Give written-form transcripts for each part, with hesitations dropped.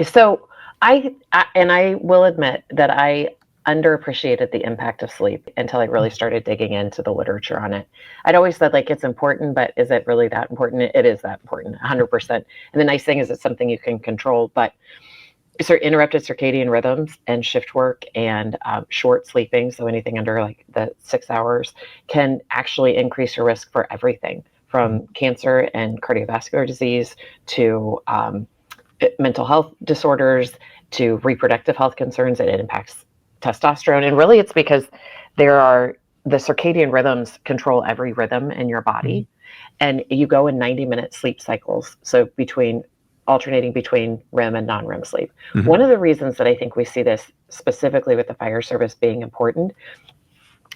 So I will admit that I underappreciated the impact of sleep until I really started digging into the literature on it. I'd always said like it's important, but is it really that important? It is that important, 100%. And the nice thing is it's something you can control, but interrupted circadian rhythms and shift work and short sleeping, so anything under like the 6 hours, can actually increase your risk for everything from cancer and cardiovascular disease to mental health disorders to reproductive health concerns. And it impacts testosterone. And really it's because the circadian rhythms control every rhythm in your body. And you go in 90-minute sleep cycles. So alternating between REM and non-REM sleep. One of the reasons that I think we see this specifically with the fire service being important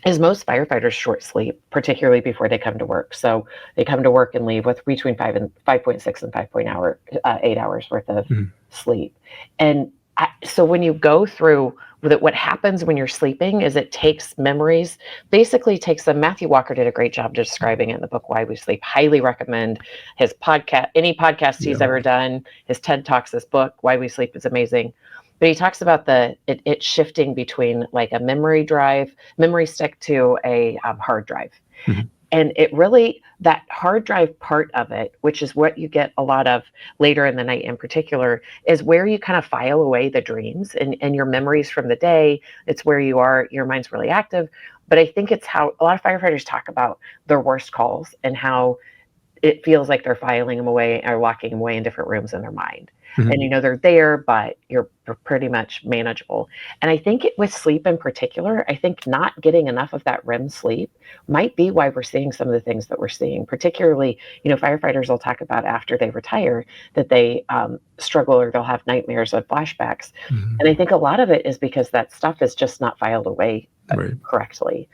is most firefighters short sleep, particularly before they come to work. So they come to work and leave with between 5.6 and 5.8 hours worth of sleep. And so when you go through what happens when you're sleeping is it takes memories, basically takes them. Matthew Walker did a great job describing it in the book, Why We Sleep. Highly recommend his podcast, any podcast he's ever done, his TED Talks, this book, Why We Sleep, is amazing. But he talks about it shifting between like a memory stick to a hard drive. And it really, that hard drive part of it, which is what you get a lot of later in the night in particular, is where you kind of file away the dreams and your memories from the day. It's where your mind's really active. But I think it's how a lot of firefighters talk about their worst calls and how it feels like they're filing them away or locking them away in different rooms in their mind. And they're there, but you're pretty much manageable. And I think with sleep in particular, I think not getting enough of that REM sleep might be why we're seeing some of the things that we're seeing. Particularly, firefighters will talk about after they retire that they struggle or they'll have nightmares of flashbacks. And I think a lot of it is because that stuff is just not filed away correctly.